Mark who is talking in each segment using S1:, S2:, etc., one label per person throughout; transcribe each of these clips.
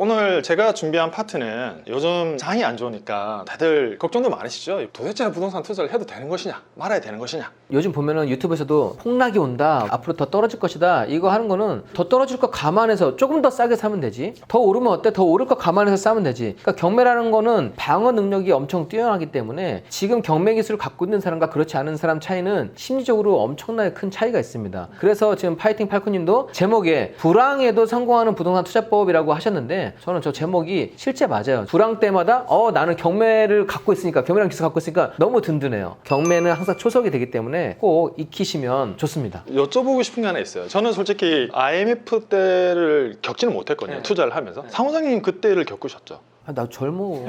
S1: 오늘 제가 준비한 파트는 요즘 장이 안 좋으니까 다들 걱정도 많으시죠? 도대체 부동산 투자를 해도 되는 것이냐 말아야 되는 것이냐.
S2: 요즘 보면은 유튜브에서도 폭락이 온다, 앞으로 더 떨어질 것이다, 이거 하는 거는 더 떨어질 거 감안해서 조금 더 싸게 사면 되지, 더 오르면 어때? 더 오를 거 감안해서 싸면 되지. 그러니까 경매라는 거는 방어 능력이 엄청 뛰어나기 때문에 지금 경매 기술을 갖고 있는 사람과 그렇지 않은 사람 차이는 심리적으로 엄청나게 큰 차이가 있습니다. 그래서 지금 파이팅 팔코님도 제목에 불황에도 성공하는 부동산 투자법이라고 하셨는데, 저는 저 제목이 실제 맞아요. 불황 때마다 나는 경매를 갖고 있으니까, 경매랑 기술 갖고 있으니까 너무 든든해요. 경매는 항상 초석이 되기 때문에 꼭 익히시면 좋습니다.
S1: 여쭤보고 싶은 게 하나 있어요. 저는 솔직히 IMF 때를 겪지는 못했거든요.
S2: 네.
S1: 투자를 하면서. 상호장님 그때를 겪으셨죠?
S2: 나 젊어.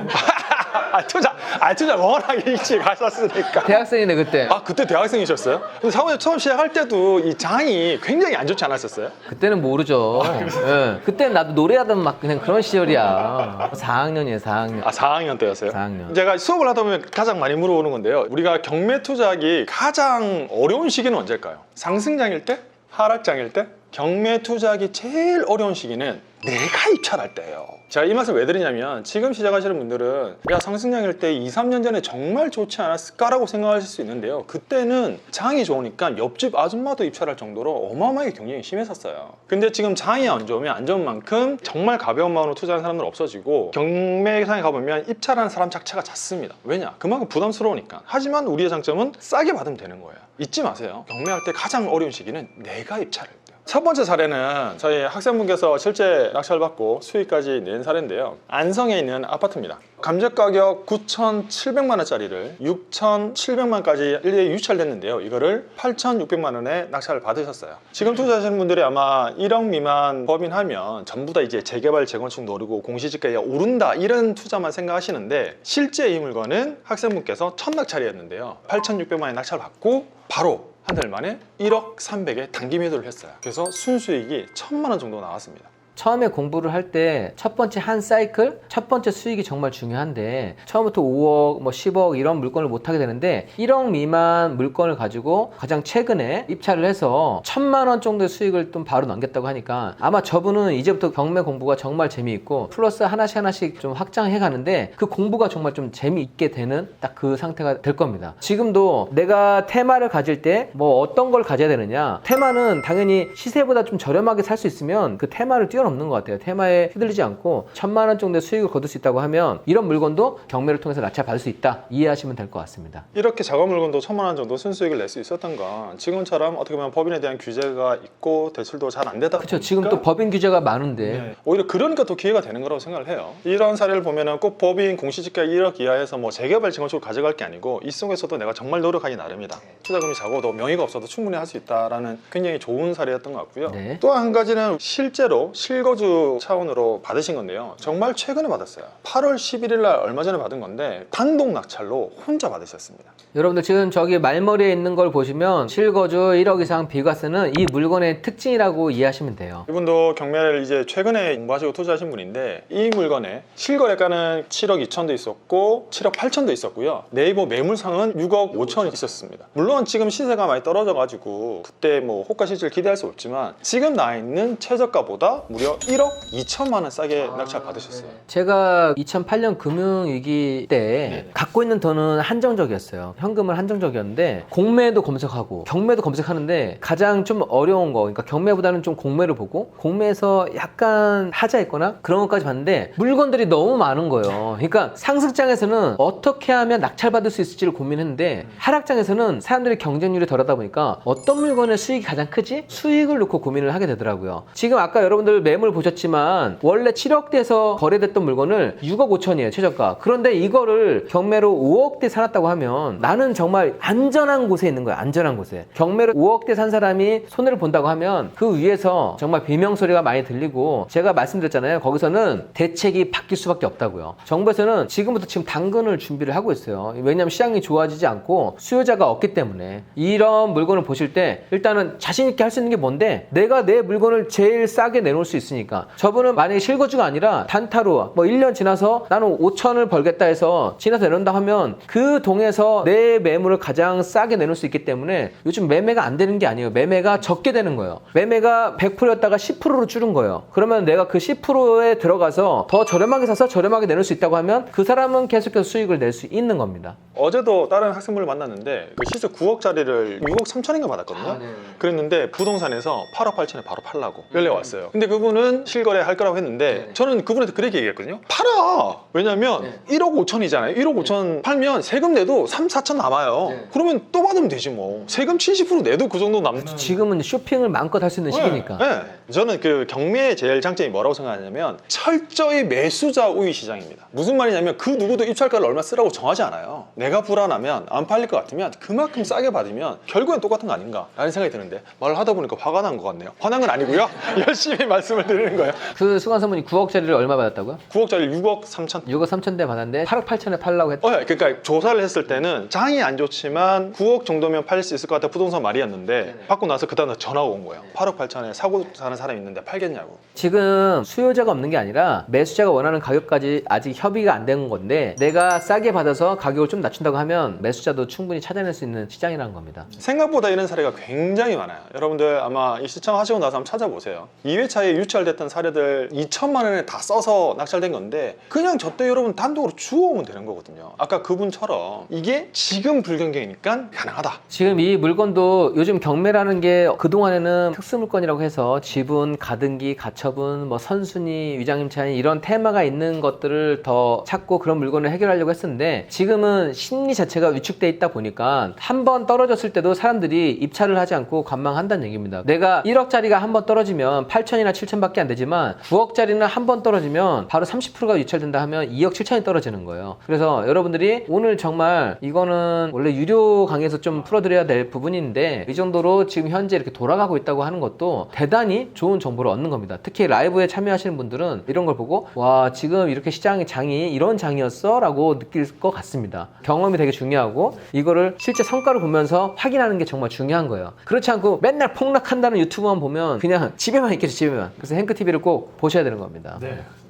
S1: 투자 워낙 일찍 하셨으니까.
S2: 대학생이네 그때.
S1: 그때 대학생이셨어요? 근데 상호장 처음 시작할 때도 이 장이 굉장히 안 좋지 않았었어요?
S2: 그때는 모르죠. 예. 그때는 나도 노래하던 막 그냥 그런 시절이야. 4학년이에요, 4학년.
S1: 4학년 때였어요?
S2: 4학년.
S1: 제가 수업을 하다 보면 가장 많이 물어보는 건데요. 우리가 경매 투자하기 가장 어려운 시기는 언제일까요? 상승장일 때? 하락장일 때? 경매 투자하기 제일 어려운 시기는 내가 입찰할 때예요. 제가 이 말씀 왜 드리냐면, 지금 시작하시는 분들은 상승장일 때 2, 3년 전에 정말 좋지 않았을까라고 생각하실 수 있는데요. 그때는 장이 좋으니까 옆집 아줌마도 입찰할 정도로 어마어마하게 경쟁이 심했었어요. 근데 지금 장이 안 좋으면 안 좋은 만큼 정말 가벼운 마음으로 투자하는 사람들 없어지고, 경매상에 가보면 입찰하는 사람 자체가 잦습니다. 왜냐? 그만큼 부담스러우니까. 하지만 우리의 장점은 싸게 받으면 되는 거예요. 잊지 마세요. 경매할 때 가장 어려운 시기는 내가 입찰을. 첫 번째 사례는 저희 학생분께서 실제 낙찰 받고 수익까지 낸 사례인데요. 안성에 있는 아파트입니다. 감정 가격 9,700만 원짜리를 6,700만까지 일일이 유찰됐는데요. 이거를 8,600만 원에 낙찰을 받으셨어요. 지금 투자하시는 분들이 아마 1억 미만 법인하면 전부 다 이제 재개발, 재건축 노리고 공시지가가 오른다, 이런 투자만 생각하시는데, 실제 이 물건은 학생분께서 첫 낙찰이었는데요. 8,600만 원에 낙찰 받고 바로 한 달 만에 1억 300에 단기 매도를 했어요. 그래서 순수익이 1,000만 원 정도 나왔습니다.
S2: 처음에 공부를 할 때 첫 번째 한 사이클, 첫 번째 수익이 정말 중요한데, 처음부터 5억, 10억 이런 물건을 못 하게 되는데, 1억 미만 물건을 가지고 가장 최근에 입찰을 해서 1,000만 원 정도의 수익을 좀 바로 남겼다고 하니까, 아마 저분은 이제부터 경매 공부가 정말 재미있고 플러스 하나씩 좀 확장해 가는데, 그 공부가 정말 좀 재미있게 되는 딱 그 상태가 될 겁니다. 지금도 내가 테마를 가질 때 어떤 걸 가져야 되느냐, 테마는 당연히 시세보다 좀 저렴하게 살 수 있으면 그 테마를 뛰어넘는 것 같아요. 테마에 휘둘리지 않고 1,000만 원 정도의 수익을 거둘 수 있다고 하면, 이런 물건도 경매를 통해서 낙찰 받을 수 있다, 이해하시면 될 것 같습니다.
S1: 이렇게 작은 물건도 1,000만 원 정도 순수익을 낼 수 있었던 건, 지금처럼 어떻게 보면 법인에 대한 규제가 있고 대출도 잘 안 되다
S2: 그렇죠. 지금 또 법인 규제가 많은데.
S1: 네. 오히려 그러니까 또 기회가 되는 거라고 생각을 해요. 이런 사례를 보면은 꼭 법인 공시지가 1억 이하에서 재개발, 재건축을 가져갈 게 아니고, 이 속에서도 내가 정말 노력하기 나름이다. 투자금이 작아도 명의가 없어도 충분히 할 수 있다라는 굉장히 좋은 사례였던 것 같고요.
S2: 네.
S1: 또 한 가지는 실제로 실거주 차원으로 받으신 건데요. 정말 최근에 받았어요. 8월 11일 날 얼마 전에 받은 건데, 단독 낙찰로 혼자 받으셨습니다.
S2: 여러분들 지금 저기 말머리에 있는 걸 보시면 실거주 1억 이상 비과세는 이 물건의 특징이라고 이해하시면 돼요.
S1: 이분도 경매를 이제 최근에 공부하시고 투자하신 분인데, 이 물건에 실거래가는 7억 2천도 있었고 7억 8천도 있었고요. 네이버 매물상은 6억 5천이 있었습니다. 물론 지금 시세가 많이 떨어져가지고 그때 호가 실질 기대할 수 없지만, 지금 나와 있는 최저가보다 무려 1억 2천만 원 싸게 낙찰 받으셨어요.
S2: 제가 2008년 금융위기 때 갖고 있는 돈은 한정적이었어요. 현금은 한정적이었는데, 공매도 검색하고 경매도 검색하는데 가장 좀 어려운 거, 그러니까 경매보다는 좀 공매를 보고, 공매에서 약간 하자 있거나 그런 것까지 봤는데 물건들이 너무 많은 거예요. 그러니까 상승장에서는 어떻게 하면 낙찰받을 수 있을지를 고민했는데, 하락장에서는 사람들이 경쟁률이 덜하다 보니까 어떤 물건의 수익이 가장 크지? 수익을 놓고 고민을 하게 되더라고요. 지금 아까 여러분들 매물 보셨지만 원래 7억대에서 거래됐던 물건을 6억 5천이에요, 최저가. 그런데 이거를 경매로 5억대 살았다고 하면 나는 정말 안전한 곳에 있는 거야, 안전한 곳에. 경매로 5억대 산 사람이 손해를 본다고 하면 그 위에서 정말 비명소리가 많이 들리고, 제가 말씀드렸잖아요. 거기서는 대책이 바뀔 수밖에 없다고요. 정부에서는 지금부터 지금 당근을 준비를 하고 있어요. 왜냐하면 시장이 좋아지지 않고 수요자가 없기 때문에. 이런 물건을 보실 때 일단은 자신 있게 할 수 있는 게 뭔데, 내가 내 물건을 제일 싸게 내놓을 수 있으니까. 저분은 만약에 실거주가 아니라 단타로 뭐 1년 지나서 나는 5천을 벌겠다 해서 지나서 내놓는다 하면 그 동에서 내 매물을 가장 싸게 내놓을 수 있기 때문에 요즘 매매가 안 되는 게 아니에요. 매매가 적게 되는 거예요. 매매가 100%였다가 10%로 줄은 거예요. 그러면 내가 그 10%에 들어가서 더 저렴하게 사서 저렴하게 내놓을 수 있다고 하면 그 사람은 계속해서 수익을 낼 수 있는 겁니다.
S1: 어제도 다른 학생분을 만났는데 그 시세 9억짜리를 6억 3천인가 받았거든요. 그랬는데 부동산에서 8억 8천에 바로 팔라고 연락 왔어요. 근데 그분은 실거래 할 거라고 했는데 저는 그분한테 그렇게 얘기했거든요. 팔아! 왜냐면 1억 5천이잖아요. 1억 5천 팔면 세금 내도 3, 4천 남아요. 그러면 또 받으면 되지 뭐. 세금 70% 내도 그 정도 남는.
S2: 지금은 쇼핑을 마음껏 할 수 있는 시기니까.
S1: 네. 저는 그 경매의 제일 장점이 뭐라고 생각하냐면 철저히 매수자 우위 시장입니다. 무슨 말이냐면 그 누구도 입찰가를 얼마 쓰라고 정하지 않아요. 내가 불안하면 안 팔릴 것 같으면 그만큼 싸게 받으면 결국엔 똑같은 거 아닌가 라는 생각이 드는데 말을 하다 보니까 화가 난 것 같네요. 화난 건 아니고요. 열심히 말씀을 드리는 거예요.
S2: 그 수강 선분이 9억짜리를 얼마 받았다고요?
S1: 9억짜리 6억 3천.
S2: 6억 3천대 받았는데 8억 8천에 팔라고 했다.
S1: 그러니까 조사를 했을 때는 장이 안 좋지만 9억 정도면 팔릴 수 있을 것 같아 부동산 말이었는데 받고 나서 그 다음에 전화가 온 거예요. 8억 8천에 사고 사는 사람이 있는데 팔겠냐고.
S2: 지금 수요자가 없는 게 아니라 매수자가 원하는 가격까지 아직 협의가 안 된 건데 내가 싸게 받아서 가격을 좀 낮춘다고 하면 매수자도 충분히 찾아낼 수 있는 시장이라는 겁니다.
S1: 생각보다 이런 사례가 굉장히 많아요. 여러분들 아마 이 시청하시고 나서 한번 찾아보세요. 2회차에 유찰됐던 사례들 2천만 원에 다 써서 낙찰된 건데 그냥 저때 여러분 단독으로 주워오면 되는 거거든요. 아까 그분처럼 이게 지금 불경기니까 가능하다.
S2: 지금 이 물건도 요즘 경매라는 게 그동안에는 특수물건이라고 해서 지분, 가등기, 가처분, 뭐 선순위, 위장임차인 이런 테마가 있는 것들을 더 찾고 그런 물건을 해결하려고 했었는데 지금은 심리 자체가 위축돼 있다 보니까 한 번 떨어졌을 때도 사람들이 입찰을 하지 않고 관망한다는 얘기입니다. 내가 1억짜리가 한 번 떨어지면 8천이나 7천밖에 안 되지만 9억짜리는 한 번 떨어지면 바로 30%가 유찰된다 하면 2억 7천이 떨어지는 거예요. 그래서 여러분들이 오늘 정말 이거는 원래 유료 강의에서 좀 풀어드려야 될 부분인데 이 정도로 지금 현재 이렇게 돌아가고 있다고 하는 것도 대단히 좋은 정보를 얻는 겁니다. 특히 라이브에 참여하시는 분들은 이런 걸 보고 와 지금 이렇게 시장의 장이 이런 장이었어? 라고 느낄 것 같습니다. 경험이 되게 중요하고 이거를 실제 성과를 보면서 확인하는 게 정말 중요한 거예요. 그렇지 않고 맨날 폭락한다는 유튜브만 보면 그냥 집에만 있겠죠, 집에만. 그래서 행크TV를 꼭 보셔야 되는 겁니다.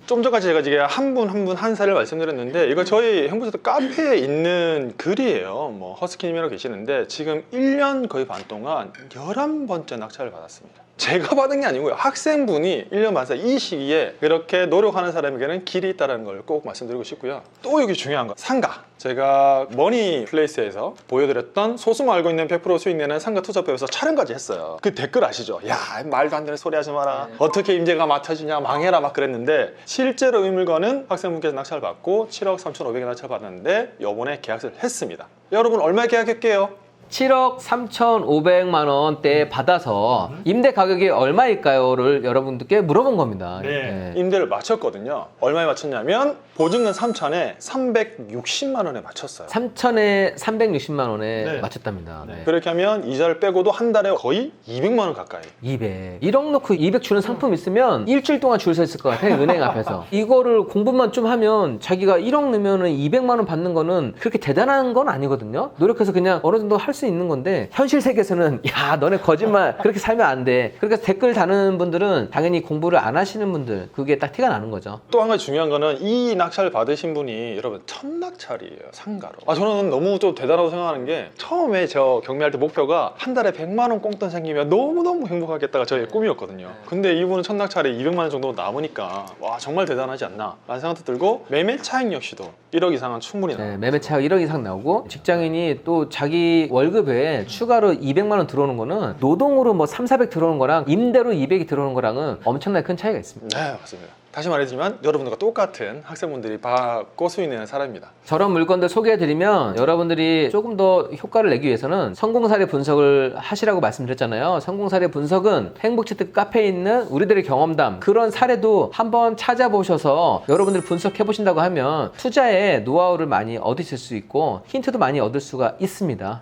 S1: 좀 전까지 제가 지금 한 분 한 분 한 사례를 말씀드렸는데 이거 저희 행보사도 카페에 있는 글이에요. 뭐 허스키님이라고 계시는데 지금 1년 거의 반 동안 11번째 낙찰을 받았습니다. 제가 받은 게 아니고요. 학생분이 1년 반사 이 시기에 그렇게 노력하는 사람에게는 길이 있다는 걸 꼭 말씀드리고 싶고요. 또 여기 중요한 거 상가. 제가 머니플레이스에서 보여드렸던 소수만 알고 있는 100% 수익 내는 상가 투자법에서 촬영까지 했어요. 그 댓글 아시죠? 야 말도 안 되는 소리 하지 마라. 어떻게 임대가 맞춰지냐 망해라 막 그랬는데 실제로 이 물건은 학생분께서 낙찰을 받고 7억 3,500에 낙찰 받았는데 요번에 계약서를 했습니다. 여러분 얼마에 계약할게요?
S2: 7억 3,500만 원대 받아서 임대 가격이 얼마일까요?를 여러분들께 물어본 겁니다. 네.
S1: 임대를 맞췄거든요. 얼마에 맞췄냐면 보증금 3천에 360만 원에 맞췄어요.
S2: 3천에 360만 원에 맞췄답니다. 네.
S1: 그렇게 하면 이자를 빼고도 한 달에 거의 200만 원 가까이.
S2: 200. 1억 넣고 200 주는 상품 있으면 일주일 동안 줄 서 있을 것 같아요. 은행 앞에서. 이거를 공부만 좀 하면 자기가 1억 넣으면 200만 원 받는 거는 그렇게 대단한 건 아니거든요. 노력해서 그냥 어느 정도 할 수 있는 건데 현실 세계에서는 야 너네 거짓말 그렇게 살면 안 돼. 그러니까 댓글 다는 분들은 당연히 공부를 안 하시는 분들 그게 딱 티가 나는 거죠.
S1: 또 한 가지 중요한 거는 이 낙찰 받으신 분이 여러분 첫 낙찰이에요. 상가로. 저는 너무 좀 대단하다고 생각하는 게 처음에 저 경매할 때 목표가 한 달에 100만 원 꽁돈 생기면 너무너무 행복하겠다가 저의 꿈이었거든요. 근데 이분은 첫 낙찰에 200만 원 정도 남으니까 와 정말 대단하지 않나 라는 생각도 들고 매매 차익 역시도 1억 이상은 충분히 나와요.
S2: 매매 차익 1억 이상 나오고 직장인이 또 자기 월급에 추가로 200만 원 들어오는 거는 노동으로 뭐 3, 400 들어오는 거랑 임대로 200이 들어오는 거랑은 엄청나게 큰 차이가 있습니다.
S1: 네 맞습니다. 다시 말해주지만 여러분들과 똑같은 학생분들이 받고 수익 내는 사례입니다.
S2: 저런 물건들 소개해드리면 여러분들이 조금 더 효과를 내기 위해서는 성공사례 분석을 하시라고 말씀드렸잖아요. 성공사례 분석은 행복치트 카페에 있는 우리들의 경험담 그런 사례도 한번 찾아보셔서 여러분들이 분석해보신다고 하면 투자에 노하우를 많이 얻으실 수 있고 힌트도 많이 얻을 수가 있습니다.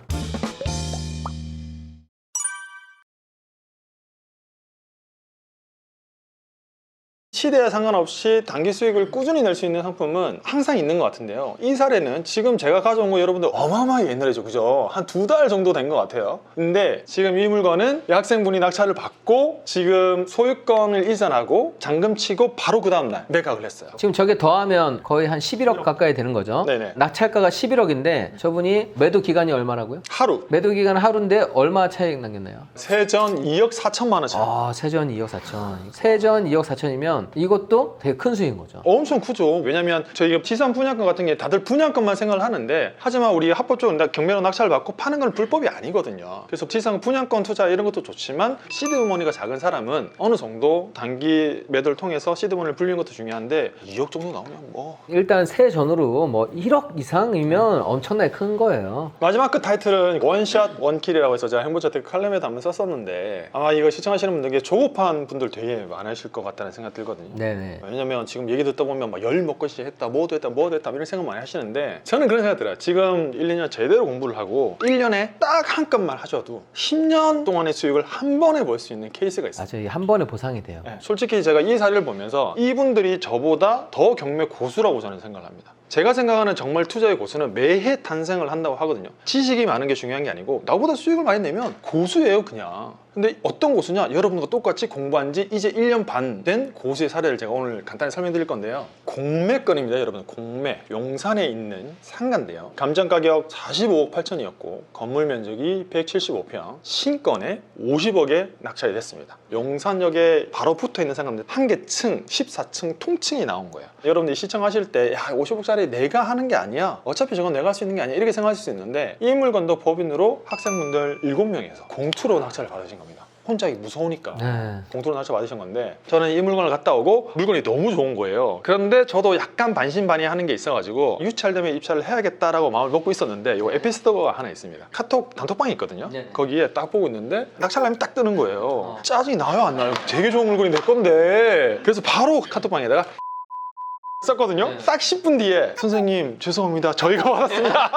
S1: 시대에 상관없이 단기 수익을 꾸준히 낼 수 있는 상품은 항상 있는 것 같은데요. 이 사례는 지금 제가 가져온 거 여러분들 어마어마하게 옛날이죠, 그죠? 한 2달 정도 된 것 같아요. 근데 지금 이 물건은 이 학생분이 낙찰을 받고 지금 소유권을 이전하고 잔금 치고 바로 그 다음날 매각을 했어요.
S2: 지금 저게 더하면 거의 한 11억 가까이 되는 거죠.
S1: 네네.
S2: 낙찰가가 11억인데 저분이 매도 기간이 얼마라고요?
S1: 하루
S2: 매도 기간 하루인데 얼마 차익 남겼나요?
S1: 세전 2억 4천만 원 차이.
S2: 세전 2억 4천. 세전 2억 4천이면 이것도 되게 큰 수익인 거죠.
S1: 엄청 크죠. 왜냐면 저희가 지산 분양권 같은 게 다들 분양권만 생각을 하는데, 하지만 우리 합법적으로 경매로 낙찰을 받고 파는 건 불법이 아니거든요. 그래서 지산 분양권 투자 이런 것도 좋지만 시드머니가 작은 사람은 어느 정도 단기 매도를 통해서 시드머니를 불리는 것도 중요한데 2억 정도 나오면 뭐.
S2: 일단 세전으로 뭐 1억 이상이면 엄청나게 큰 거예요.
S1: 마지막 그 타이틀은 원샷 원킬이라고 해서 제가 행보자테크 칼럼에도 한번 썼었는데, 아마 이거 시청하시는 분들께 조급한 분들 되게 많으실 것 같다는 생각 들거든요.
S2: 네네.
S1: 왜냐면 지금 얘기 듣다 보면 막 열 먹고 했다, 뭐도 했다 이런 생각 많이 하시는데, 저는 그런 생각 들어요. 지금 1, 2년 제대로 공부를 하고 1년에 딱 한 건만 하셔도 10년 동안의 수익을 한 번에 볼 수 있는 케이스가 있어요.
S2: 맞아요. 한 번에 보상이 돼요.
S1: 네, 솔직히 제가 이 사례를 보면서 이분들이 저보다 더 경매 고수라고 저는 생각을 합니다. 제가 생각하는 정말 투자의 고수는 매해 탄생을 한다고 하거든요. 지식이 많은 게 중요한 게 아니고 나보다 수익을 많이 내면 고수예요, 그냥. 근데 어떤 고수냐? 여러분과 똑같이 공부한 지 이제 1년 반 된 고수의 사례를 제가 오늘 간단히 설명드릴 건데요. 공매건입니다, 여러분. 공매. 용산에 있는 상가인데요. 감정 가격 45억 8천이었고 건물 면적이 175평, 신건에 50억에 낙찰이 됐습니다. 용산역에 바로 붙어있는 상가인데 한 개 층, 14층 통층이 나온 거예요. 여러분들이 시청하실 때 야, 50억짜리 내가 하는 게 아니야, 어차피 저건 내가 할 수 있는 게 아니야, 이렇게 생각하실 수 있는데, 이 물건도 법인으로 학생분들 7명에서 공투로 낙찰을 받으신 겁니다. 혼자 하기 무서우니까 공투로 낙찰 받으신 건데, 저는 이 물건을 갔다 오고 물건이 너무 좋은 거예요. 그런데 저도 약간 반신반의하는 게 있어가지고 유찰되면 입찰을 해야겠다라고 마음을 먹고 있었는데, 이거 에피소드가 하나 있습니다. 카톡 단톡방이 있거든요. 거기에 딱 보고 있는데 낙찰남이 딱 뜨는 거예요. 짜증이 나요, 안 나요? 되게 좋은 물건이 내 건데. 그래서 바로 카톡방에다가 썼거든요. 딱 10분 뒤에 선생님 죄송합니다, 저희가 받았습니다.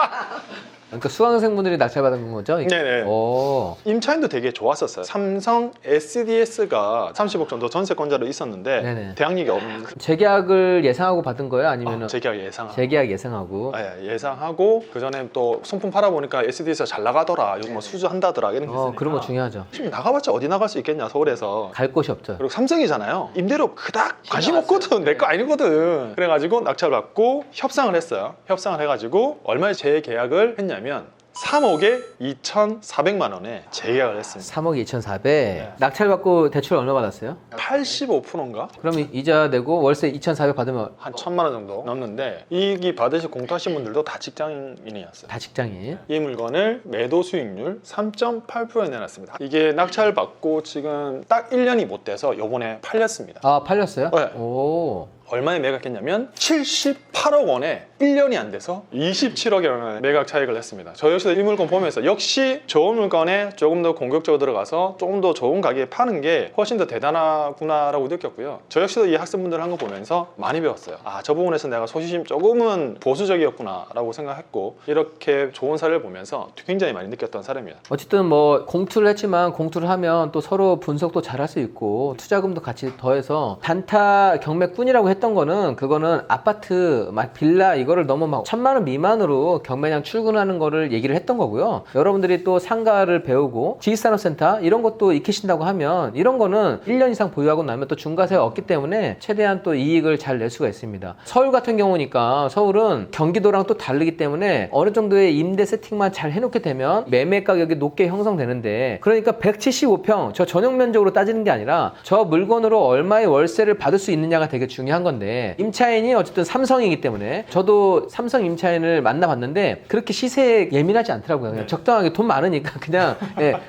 S2: 그러니까 수강생분들이 낙찰받은 거죠?
S1: 네네.
S2: 오.
S1: 임차인도 되게 좋았었어요. 삼성 SDS가 30억 정도 전세권자로 있었는데
S2: 네네.
S1: 대항력이 없는.
S2: 재계약을 예상하고 받은 거예요? 아니면
S1: 재계약 예상하고.
S2: 재계약 예상하고.
S1: 예상하고 그 전에 또 손품 팔아보니까 SDS가 잘 나가더라, 요즘 뭐 수주한다더라 이런 게 있으니까.
S2: 그런 거 중요하죠.
S1: 지금 나가봤자 어디 나갈 수 있겠냐, 서울에서.
S2: 갈 곳이 없죠.
S1: 그리고 삼성이잖아요. 임대료 그닥 관심 없거든. 내 거 아니거든. 그래가지고 낙찰을 받고 협상을 했어요. 협상을 해가지고 얼마에 재계약을 했냐면 3억에 2,400만 원에 재계약을 했습니다.
S2: 3억 2,400. 낙찰받고 대출 얼마 받았어요?
S1: 85%인가?
S2: 그럼 이자 내고 월세 2,400 받으면
S1: 한 1,000만 원 정도 넘는데, 이익이 받으실 공투하신 분들도 다 직장인이었어요.
S2: 다 직장인.
S1: 이 물건을 매도 수익률 3.8%에 내놨습니다. 이게 낙찰 받고 지금 딱 1년이 못 돼서 요번에 팔렸습니다.
S2: 팔렸어요?
S1: 네.
S2: 오.
S1: 얼마에 매각했냐면 78억 원에 1년이 안 돼서 27억에 원의 매각 차익을 했습니다. 저 역시도 이 물건 보면서 역시 좋은 물건에 조금 더 공격적으로 들어가서 조금 더 좋은 가격에 파는 게 훨씬 더 대단하구나라고 느꼈고요. 저 역시도 이 학생분들 한 거 보면서 많이 배웠어요. 저 부분에서 내가 소시심 조금은 보수적이었구나 라고 생각했고, 이렇게 좋은 사례를 보면서 굉장히 많이 느꼈던 사례입니다.
S2: 어쨌든 뭐 공투를 했지만 공투를 하면 또 서로 분석도 잘할 수 있고 투자금도 같이 더해서 단타 경매꾼이라고 했던 거는, 그거는 아파트 막 빌라 이거를 너무 막 1,000만 원 미만으로 경매장 출근하는 거를 얘기를 했던 거고요. 여러분들이 또 상가를 배우고 지식산업센터 이런 것도 익히신다고 하면 이런 거는 1년 이상 보유하고 나면 또 중과세가 없기 때문에 최대한 또 이익을 잘 낼 수가 있습니다. 서울 같은 경우니까 서울은 경기도랑 또 다르기 때문에 어느 정도의 임대 세팅만 잘 해놓게 되면 매매 가격이 높게 형성되는데, 그러니까 175평 저 전용 면적으로 따지는 게 아니라 저 물건으로 얼마의 월세를 받을 수 있느냐가 되게 중요한 건데, 임차인이 어쨌든 삼성이기 때문에 저도 삼성 임차인을 만나봤는데 그렇게 시세에 예민하지 않더라고요. 그냥 적당하게 돈 많으니까 그냥.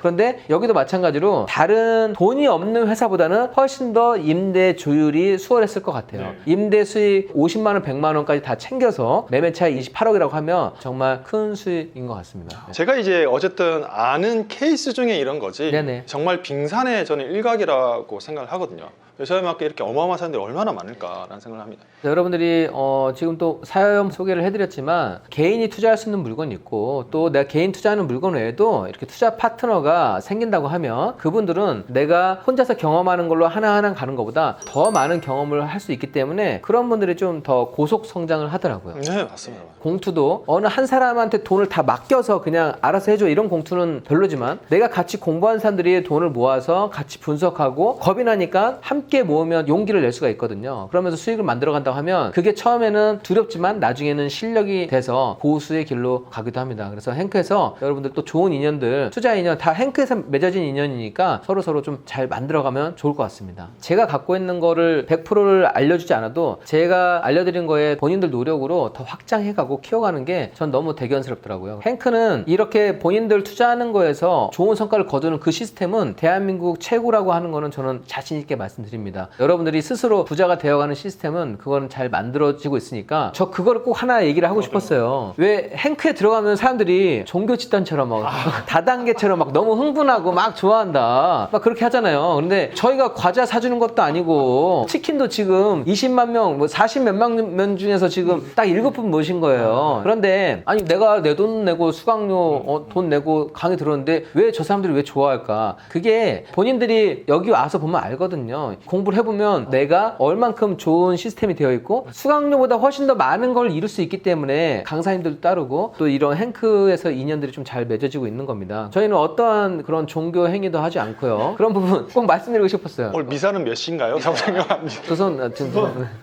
S2: 그런데 여기도 마찬가지로 다른 돈이 없는 회사보다는 훨씬 더 임대 조율이 수월했을 것 같아요. 임대 수익 50만 원, 100만 원까지 다 챙겨서 매매 차익 28억이라고 하면 정말 큰 수익인 것 같습니다.
S1: 제가 이제 어쨌든 아는 케이스 중에 이런 거지.
S2: 네네.
S1: 정말 빙산의 저는 일각이라고 생각을 하거든요. 저희 학교 이렇게 어마어마한 사람들이 얼마나 많을까라는 생각을 합니다.
S2: 자, 여러분들이 지금 또 사연 소개를 해드렸지만 개인이 투자할 수 있는 물건이 있고 또 내가 개인 투자하는 물건 외에도 이렇게 투자 파트너가 생긴다고 하면 그분들은 내가 혼자서 경험하는 걸로 하나하나 가는 것보다 더 많은 경험을 할 수 있기 때문에 그런 분들이 좀 더 고속 성장을 하더라고요.
S1: 네, 맞습니다.
S2: 공투도 어느 한 사람한테 돈을 다 맡겨서 그냥 알아서 해줘 이런 공투는 별로지만 내가 같이 공부한 사람들이 돈을 모아서 같이 분석하고 겁이 나니까 함께 모으면 용기를 낼 수가 있거든요. 그러면서 수익을 만들어 간다고 하면 그게 처음에는 두렵지만 나중에는 실력이 돼서 고수의 길로 가기도 합니다. 그래서 행크에서 여러분들 또 좋은 인연들, 투자 인연 다 행크에서 맺어진 인연이니까 서로 좀 잘 만들어가면 좋을 것 같습니다. 제가 갖고 있는 거를 100%를 알려주지 않아도 제가 알려드린 거에 본인들 노력으로 더 확장해가고 키워가는 게 전 너무 대견스럽더라고요. 행크는 이렇게 본인들 투자하는 거에서 좋은 성과를 거두는 그 시스템은 대한민국 최고라고 하는 거는 저는 자신 있게 말씀드립니다. 여러분들이 스스로 부자가 되어가는 시스템은 그거는 잘 만들어지고 있으니까 저 그거를 꼭 하나 얘기를 하고 싶었어요. 왜 행크에 들어가면 사람들이 종교 집단처럼 막 다단계처럼 막 너무 흥분하고 막 좋아한다 막 그렇게 하잖아요. 그런데 저희가 과자 사주는 것도 아니고 치킨도 지금 20만 명, 뭐 40 몇만 명 중에서 지금 딱 7분 모신 거예요. 그런데 아니 내가 내 돈 내고 수강료 돈 내고 강의 들었는데 왜 저 사람들이 왜 좋아할까? 그게 본인들이 여기 와서 보면 알거든요. 공부를 해보면 내가 얼만큼 좋은 시스템이 되어 있고 수강료보다 훨씬 더 많은 걸 이룰 수 있기 때문에 강사님들도 따르고 또 이런 행크에서 인연들이 좀 잘 맺어지고 있는 겁니다. 저희는 어떠한 그런 종교 행위도 하지 않고요. 그런 부분 꼭 말씀드리고 싶었어요.
S1: 오늘 미사는 몇 시인가요? 자꾸 생각합니다.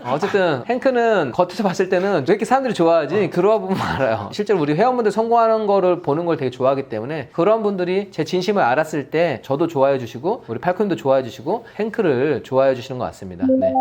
S2: 어쨌든 행크는 겉에서 봤을 때는 왜 이렇게 사람들이 좋아하지? 들어와 보면 알아요. 실제로 우리 회원분들 성공하는 거를 보는 걸 되게 좋아하기 때문에 그런 분들이 제 진심을 알았을 때 저도 좋아해 주시고 우리 팔콘도 좋아해 주시고 행크를 좋아해 주시는 것 같습니다. 네.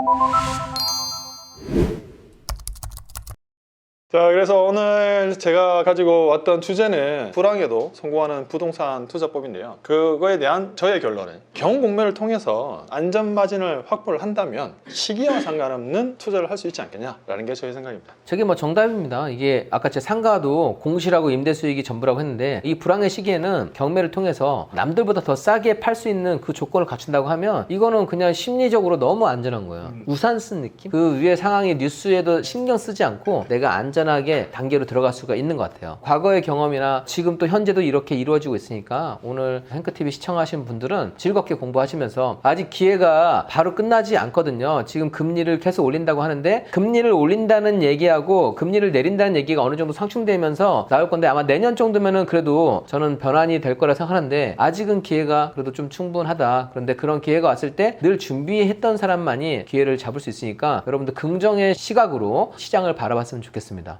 S1: 자, 그래서 오늘 제가 가지고 왔던 주제는 불황에도 성공하는 부동산 투자법인데요. 그거에 대한 저의 결론은 경공매를 통해서 안전마진을 확보를 한다면 시기와 상관없는 투자를 할 수 있지 않겠냐라는 게 저의 생각입니다.
S2: 저게 뭐 정답입니다. 이게 아까 제 상가도 공실하고 임대 수익이 전부라고 했는데 이 불황의 시기에는 경매를 통해서 남들보다 더 싸게 팔 수 있는 그 조건을 갖춘다고 하면 이거는 그냥 심리적으로 너무 안전한 거예요. 우산 쓴 느낌? 그 위에 상황이 뉴스에도 신경 쓰지 않고 내가 안전하게 단계로 들어갈 수가 있는 것 같아요. 과거의 경험이나 지금 또 현재도 이렇게 이루어지고 있으니까 오늘 행크TV 시청하신 분들은 즐겁게 공부하시면서 아직 기회가 바로 끝나지 않거든요. 지금 금리를 계속 올린다고 하는데 금리를 올린다는 얘기하고 금리를 내린다는 얘기가 어느 정도 상충되면서 나올 건데 아마 내년 정도면은 그래도 저는 변환이 될 거라 생각하는데 아직은 기회가 그래도 좀 충분하다. 그런데 그런 기회가 왔을 때 늘 준비했던 사람만이 기회를 잡을 수 있으니까 여러분들 긍정의 시각으로 시장을 바라봤으면 좋겠습니다.